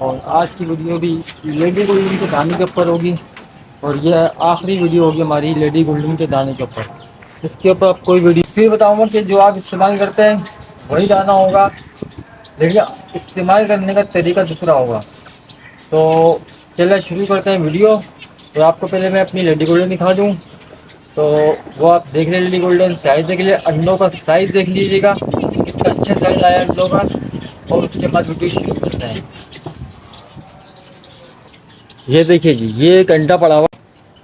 और आज की वीडियो भी लेडी गोल्डन के दाने के ऊपर होगी। और यह आखिरी वीडियो होगी हमारी लेडी गोल्डन के दाने के ऊपर। इसके ऊपर आप कोई वीडियो फिर बताऊंगा कि जो आप इस्तेमाल करते हैं वही दाना होगा, लेकिन इस्तेमाल करने का तरीका दूसरा होगा। तो चलिए शुरू करते हैं वीडियो। तो आपको पहले मैं अपनी लेडी गोल्डन दिखा दूँ। तो वो आप देख ले, लेडी गोल्डन साइज़ देख लीजिए, अंडों का साइज़ देख लीजिएगा कितना अच्छा साइज़ आया अंडों का। और उसके बाद वीडियो शुरू करते हैं। ये देखिए जी, ये एक अंडा पड़ा हुआ।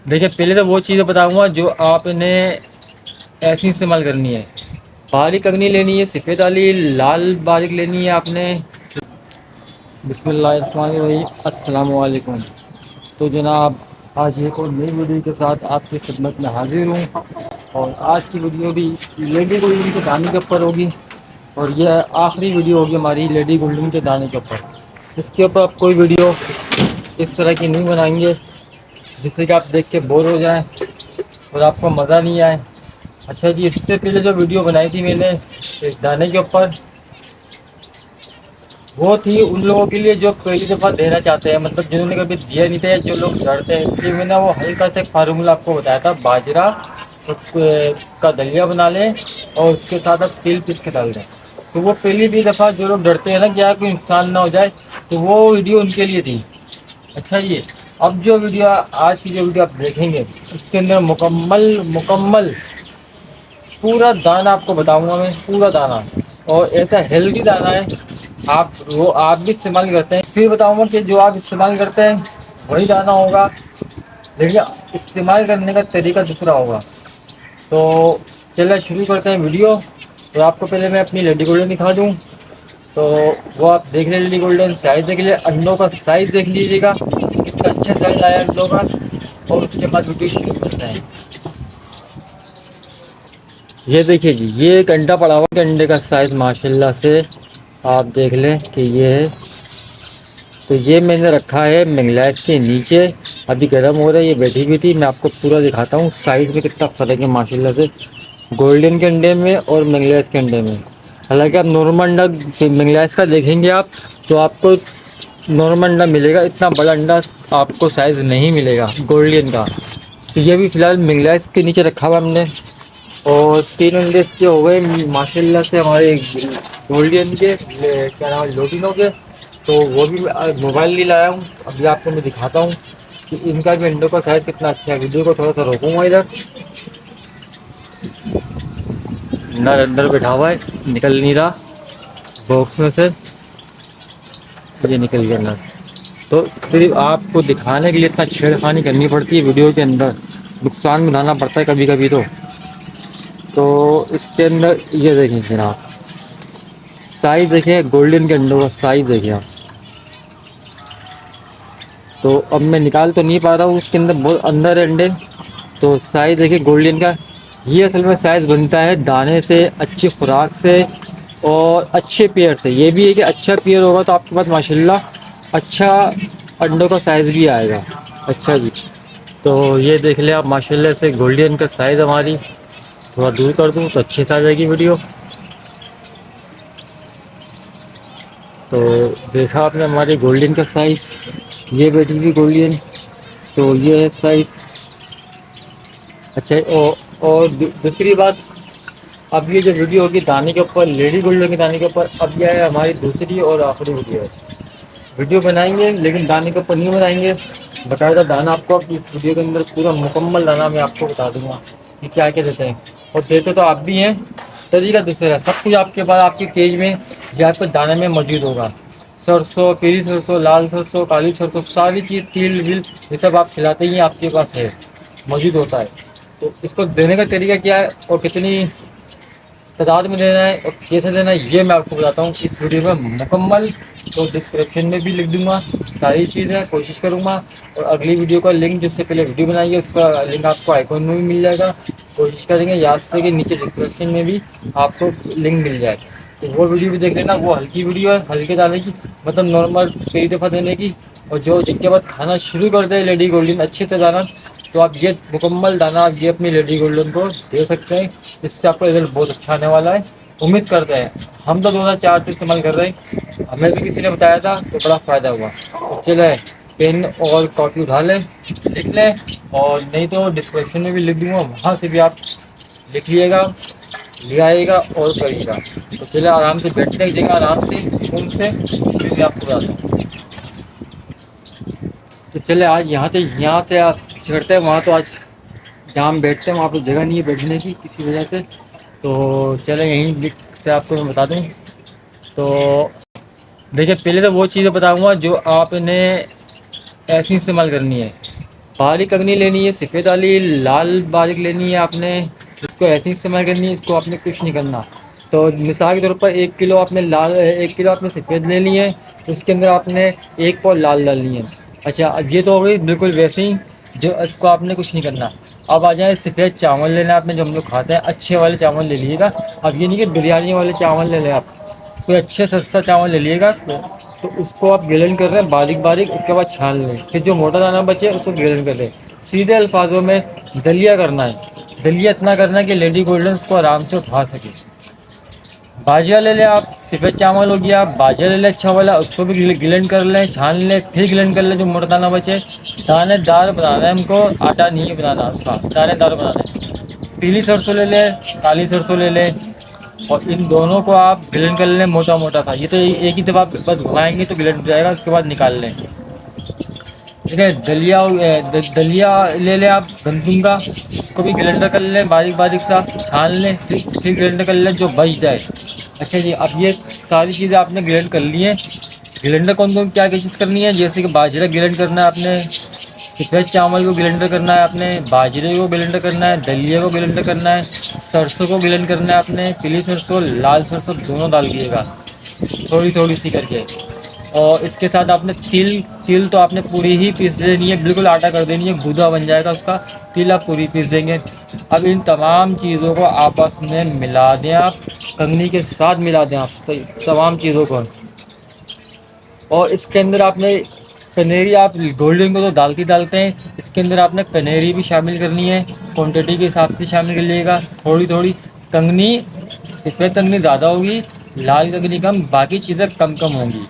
देखिए पहले तो वो चीज़ें बताऊंगा जो आपने ऐसी इस्तेमाल करनी है। बारीक अगनी लेनी है, सफ़ेद वाली लाल बारीक लेनी है आपने। बिस्मिल्लाहिर्रहमानिर्रहीम, अस्सलाम वालेकुम। तो जनाब, आज एक और नई वीडियो के साथ आपकी खिदमत में हाजिर हूँ। और आज की वीडियो भी लेडी गोल्डन के दाने के ऊपर होगी। और यह आखिरी वीडियो होगी हमारी लेडी गोल्डन के दाने के ऊपर। इसके ऊपर आप कोई वीडियो इस तरह की नहीं बनाएंगे जिससे कि आप देख के बोर हो जाएं और आपको मज़ा नहीं आए। अच्छा जी, इससे पहले जो वीडियो बनाई थी मैंने इस दाने के ऊपर, वो थी उन लोगों के लिए जो पहली दफ़ा देना चाहते हैं, मतलब जिन्होंने कभी दिया नहीं था या जो लोग डरते हैं। इसलिए मैंने वो हल्का सा फार्मूला आपको बताया था, बाजरा का दलिया बना लें और उसके साथ आप तिल पीस के डाल दें। तो वो पहली भी दफ़ा जो लोग डरते हैं ना कि यार कोई नुकसान ना हो जाए, तो वो वीडियो उनके लिए थी। अच्छा जी, अब जो वीडियो आज की जो वीडियो आप देखेंगे उसके अंदर मुकम्मल मुकम्मल पूरा दाना आपको बताऊंगा मैं, पूरा दाना। और ऐसा हेल्दी दाना है, आप भी इस्तेमाल करते हैं। फिर बताऊंगा कि जो आप इस्तेमाल करते हैं वही दाना होगा, लेकिन इस्तेमाल करने का तरीका दूसरा होगा। तो चलिए शुरू करते हैं वीडियो। तो आपको पहले मैं अपनी लेडी गोल्डन दिखा दूँ। तो वो आप देख ले, लेडी गोल्डन साइज़ देख लीजिए, अंडों का साइज़ देख लीजिएगा कितना अच्छा साइज़ आया अंडों का। और उसके बाद वीडियो शुरू करते हैं। ये देखिए जी, ये एक अंडा पड़ा हुआ है। अंडे का साइज़ माशाल्लाह से आप देख लें कि ये है। तो ये मैंने रखा है मंगलाइस के नीचे, अभी गर्म हो रहा है। ये बैठी हुई थी, मैं आपको पूरा दिखाता हूँ साइज़ में कितना फ़र्क है माशाल्लाह से गोल्डन के अंडे में और मंगलाइस के अंडे में। हालांकि आप नॉर्मल अंडा मंगलाइस का देखेंगे आप, तो आपको नॉर्मल अंडा मिलेगा, इतना बड़ा अंडा आपको साइज़ नहीं मिलेगा गोल्डन का। तो ये भी फ़िलहाल मंगलाइस के नीचे रखा हुआ हमने। और 3 अंडे जो हो गए माशाल्लाह से हमारे गोल्डन के, क्या नाम है, लोटिनों के। तो वो भी मोबाइल नहीं लाया हूँ, अभी आपको मैं दिखाता हूँ कि इनका भी अंडों का साइज़ कितना अच्छा है। वीडियो को थोड़ा सा रोकूँगा, इधर नर अंदर बैठा हुआ है, निकल नहीं रहा बॉक्स में से, ये निकल गया नर। तो सिर्फ आपको दिखाने के लिए इतना छेड़खानी करनी पड़ती है वीडियो के अंदर, नुकसान भी उठाना पड़ता है कभी कभी। तो इसके अंदर ये देखें जनाब, साइज़ देखें गोल्डन के अंडों का साइज़ देखें आप। तो अब मैं निकाल तो नहीं पा रहा हूँ, उसके अंदर बहुत अंदर है अंडे। तो साइज़ देखिए गोल्डन का। ये असल में साइज़ बनता है दाने से, अच्छी खुराक से और अच्छे पेयर से। ये भी है कि अच्छा पेयर होगा तो आपके पास माशाल्लाह अच्छा अंडों का साइज़ भी आएगा। अच्छा जी, तो ये देख लें आप माशाल्लाह से गोल्डन का साइज़ हमारी। थोड़ा दूर कर दूँ तो अच्छे से आ जाएगी वीडियो। तो देखा आपने हमारे गोल्डन का साइज़, ये बैठी हुई गोल्डन। तो ये है साइज़। अच्छा, और दूसरी बात, अब ये जो वीडियो होगी दाने के ऊपर, लेडी गोल्डन के दाने के ऊपर, अब यह है हमारी दूसरी और आखिरी वीडियो है। वीडियो बनाएंगे लेकिन दाने के ऊपर नहीं बनाएंगे, बाकायदा दाना आपको अब इस वीडियो के अंदर पूरा मुकम्मल दाना मैं आपको बता दूंगा कि क्या क्या देते हैं। और देते तो आप भी हैं, तरीका दूसरा है। सब कुछ आपके पास आपके केज में या आपके दाने में मौजूद होगा। सरसों, पीली सरसों, लाल सरसों, काली सरसों, सारी चीज़, तिल विल, ये सब आप खिलाते ही आपके पास है, मौजूद होता है। तो इसको देने का तरीका क्या है और कितनी तादाद में लेना है और कैसे लेना है, ये मैं आपको बताता हूँ इस वीडियो में मुकम्मल। तो डिस्क्रिप्शन में भी लिख दूंगा सारी चीज़ें, कोशिश करूँगा। और अगली वीडियो का लिंक, जिससे पहले वीडियो बनाई है उसका लिंक आपको आइकॉन में भी मिल जाएगा। कोशिश करेंगे याद से कि नीचे डिस्क्रिप्शन में भी आपको लिंक मिल जाए। तो वो वीडियो भी देख लेना। वो हल्की वीडियो है, हल्के दाने की, मतलब नॉर्मल कई दफ़ा देने की। और जो जिनके बाद खाना शुरू कर दे लेडी गोल्डन अच्छे से दाना, तो आप ये मुकम्मल दाना आप ये अपनी लेडी गोल्डन को दे सकते हैं। इससे आपका रिजल्ट बहुत अच्छा आने वाला है, उम्मीद करते हैं। हम तो 2004 से इस्तेमाल कर रहे हैं, हमें भी किसी ने बताया था तो बड़ा फ़ायदा हुआ। तो चले पेन और कॉपी उठा लें, लिख लें, और नहीं तो डिस्क्रिप्शन में भी लिख दूंगा, वहाँ से भी आप लिख लिएगा, ले आइएगा और करिएगा। तो चले आराम से बैठते हैं एक जगह, आराम से सुकून से, फिर मैं आपको बताता हूँ। तो चले आज यहाँ से आप चढ़ते हैं, वहाँ तो आज जहाँ हम बैठते हैं वहाँ पे जगह नहीं है बैठने की किसी वजह से। तो चले यहीं लिख से आपको मैं बता दूँ। तो देखिए, पहले तो वो चीज़ें बताऊँगा जो आपने ऐसी इस्तेमाल करनी है। बारीक अगनी लेनी है, सफ़ेद वाली लाल बारीक लेनी है आपने, इसको ऐसे ही इस्तेमाल करनी है, इसको आपने कुछ नहीं करना। तो मिसाल के तौर पर 1 किलो आपने 1 किलो आपने सफ़ेद लेनी है, उसके अंदर आपने 1 पाव लाल डालनी है। अच्छा, अब ये तो हो गई बिल्कुल वैसे ही, जो इसको आपने कुछ नहीं करना। अब आ जाए सफ़ेद चावल लेना है आपने, जो हम लोग खाते हैं, अच्छे वाले चावल ले लीजिएगा। अब ये नहीं कि बिरयानी वाले चावल ले लें आप, कोई अच्छे सस्ता चावल ले लीजिएगा। तो उसको आप गिलन कर रहे हैं बारीक बारीक, उसके बाद छान लें, फिर जो मोटा दाना बचे उसको गिलन कर लें। सीधे अल्फाजों में दलिया करना है। दलिया इतना करना है कि लेडी गोल्डन उसको आराम से उठा सके। बाजिया ले लें आप, सफ़ेद चावल हो गया, बाजिया ले लें अच्छा वाला, उसको भी गिलन कर लें, छान लें, फिर गिलन कर लें जो मोटा दाना बचे। दानेदार बनाना है हमको, आटा नहीं है बनाना उसका, दानेदार बनाना है। पीली सरसों ले लें, काली सरसों ले लें, और इन दोनों को आप गिलन कर लें मोटा मोटा सा। ये तो एक ही दफ़ा बस घुमाएंगे तो गिलन जाएगा, उसके बाद निकाल लें। ठीक है, दलिया ले लें आप गंदम का, उसको भी ग्राइंडर कर लें बारीक बारीक सा, छान लें, फिर ग्राइंडर कर लें जो बच जाए। अच्छा जी, अब ये सारी चीज़ें आपने ग्राइंड कर ली हैं। ग्राइंडर कौन कौन क्या क्या चीज़ करनी है, जैसे कि बाजरा ग्राइंड करना है आपने, सफ़ेद चावल को ग्राइंडर करना है आपने, बाजरे को ग्राइंडर करना है, दलिया को ग्राइंडर करना है, सरसों को ग्राइंड करना है आपने, पीली सरसों लाल सरसों दोनों डाल दिएगा थोड़ी थोड़ी सी करके। और इसके साथ आपने तिल तिल तो आपने पूरी ही पीस देनी है, बिल्कुल आटा कर देनी है, गूदा बन जाएगा उसका। तिल आप पूरी पीस देंगे। अब इन तमाम चीज़ों को आपस में मिला दें आप, कंगनी के साथ मिला दें आप तमाम चीज़ों को। और इसके अंदर आपने कनेरी, आप गोल्डन को तो डालते हैं, इसके अंदर आपने कनेरी भी शामिल करनी है, क्वांटिटी के हिसाब से शामिल कर लीजिएगा थोड़ी थोड़ी। कंगनी सफ़ेद कंगनी ज़्यादा होगी, लाल कंगनी कम, बाकी चीज़ें कम कम होंगी।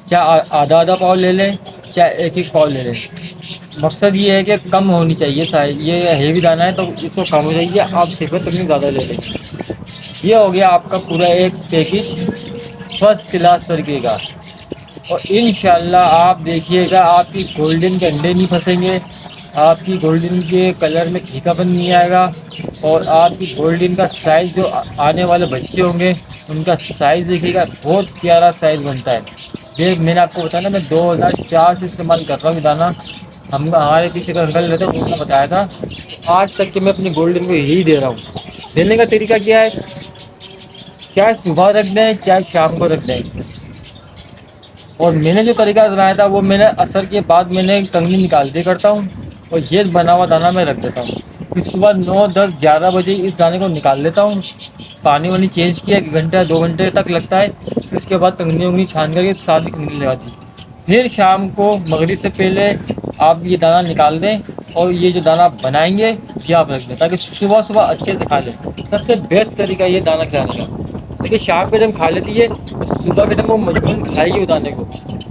चाहे आधा आधा पाव ले लें, चाहे एक एक पाव ले लें, मकसद ये है कि कम होनी चाहिए साइज। ये हेवी दाना है तो इसको कम हो जाइए, आप सफ़ेद कंगनी ज़्यादा ले लें। ये हो गया आपका पूरा एक पैकेज फर्स्ट क्लास तरीके का। और इंशाल्लाह आप देखिएगा, आपकी गोल्डन के अंडे नहीं फंसेंगे, आपकी गोल्डन के कलर में फीकापन नहीं आएगा, और आपकी गोल्डन का साइज़ जो आने वाले बच्चे होंगे उनका साइज़ देखिएगा, बहुत प्यारा साइज़ बनता है। ये मैंने आपको बताया ना, मैं 2004 से इस्तेमाल कर रहा हूँ दाना। हम हमारे पीछे का अंकल रहते हैं, उन्होंने बताया था। आज तक के मैं अपनी गोल्डन को यही दे रहा हूँ। देने का तरीका क्या है, चाहे सुबह रख दें चाहे शाम को रख दें। और मैंने जो तरीका अपनाया था वो मैंने असर के बाद मैंने कंघी निकाल दिया करता हूँ, और ये बना हुआ दाना मैं रख देता हूँ। फिर सुबह 9 10 11 बजे इस दाने को निकाल लेता हूँ, पानी वानी चेंज किया, 1 घंटा 2 घंटे तक लगता है। फिर उसके बाद कंघी उंगनी छान करके सादी कंघी लगा दी। फिर शाम को मगरिब से पहले आप ये दाना निकाल दें, और ये जो दाना बनाएंगे ये आप रख दें, ताकि सुबह सुबह अच्छे से खा लें। सबसे बेस्ट तरीका ये दाना खिलाने का। देखिए, शाम के टाइम खा लेती है तो सुबह के टाइम वो मजबूरन खाएगी वो दाने को।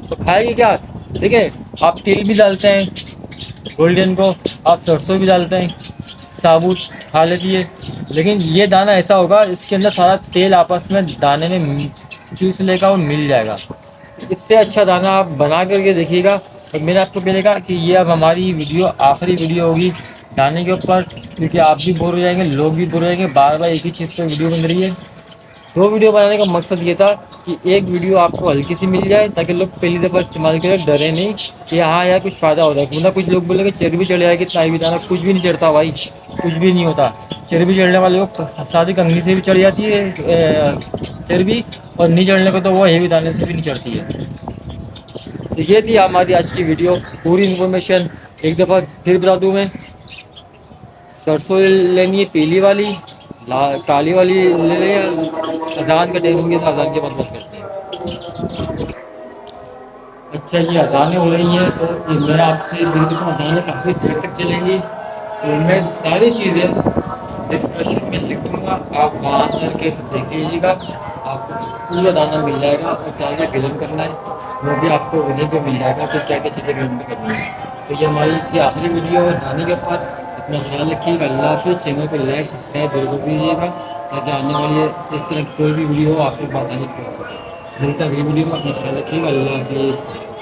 तो खाएगी क्या, देखिए, आप तिल भी डालते हैं गोल्डन को, आप सरसों भी डालते हैं साबुत, खा लेती है। लेकिन ये दाना ऐसा होगा, इसके अंदर सारा तेल आपस में दाने में चूस लेगा और मिल जाएगा। इससे अच्छा दाना आप बना करके देखिएगा। और मैंने आपको पहले कहा कि ये अब हमारी वीडियो आखिरी वीडियो होगी दाने के ऊपर, क्योंकि आप भी बोर हो जाएंगे, लोग भी बोर हो जाएंगे, बार बार एक ही चीज़ पर वीडियो बन रही है। दो वीडियो बनाने का मकसद ये था कि एक वीडियो आपको हल्की सी मिल जाए, ताकि लोग पहली दफ़ा इस्तेमाल करें, डरे नहीं कि हाँ यार कुछ फ़ायदा होता है। वरना कुछ लोग बोलेंगे चर्बी चढ़ जाएगी, ताई भी दाना, कुछ भी नहीं चढ़ता भाई, कुछ भी नहीं होता। चर्बी चढ़ने वाले को सादी कंघी से भी चढ़ जाती है चर्बी, और नहीं चढ़ने को तो वो हेवी दाने से भी नहीं चढ़ती है। तो ये थी हमारी आज की वीडियो, पूरी इन्फॉर्मेशन एक दफ़ा फिर बता दूँ मैं। सरसों लेनी है पीली वाली, काली वाली ले लें। अजान का टाइम हो गया, तो अजान के बाद बात करते हैं। अच्छा जी, अजानें हो रही हैं, तो ये मैं आपसे फिर देखो, अजानें काफ़ी देर तक चलेंगी, तो मैं सारी चीज़ें डिस्कशन में लिख दूँगा, आप वहाँ से के देख लीजिएगा। आपको पूरा दाना मिल जाएगा। और क्या क्या ग्रेन करना है वो भी आपको वहीं पे मिल जाएगा कि क्या क्या चीज़ें ग्रेन करनी है। तो ये हमारी थी आखिरी वीडियो दाने के ऊपर। अपना ख्याल रखिएगा। अल्लाह हाफ़िज़। चैनल को लाइक सब्सक्राइब जरूर कीजिएगा ताकि आने वाली इस तरह की कोई भी वीडियो हो आपके पास आने की। मिलता है अगली वीडियो में। अपना ख्याल रखिएगा। अल्लाह हाफ़िज़।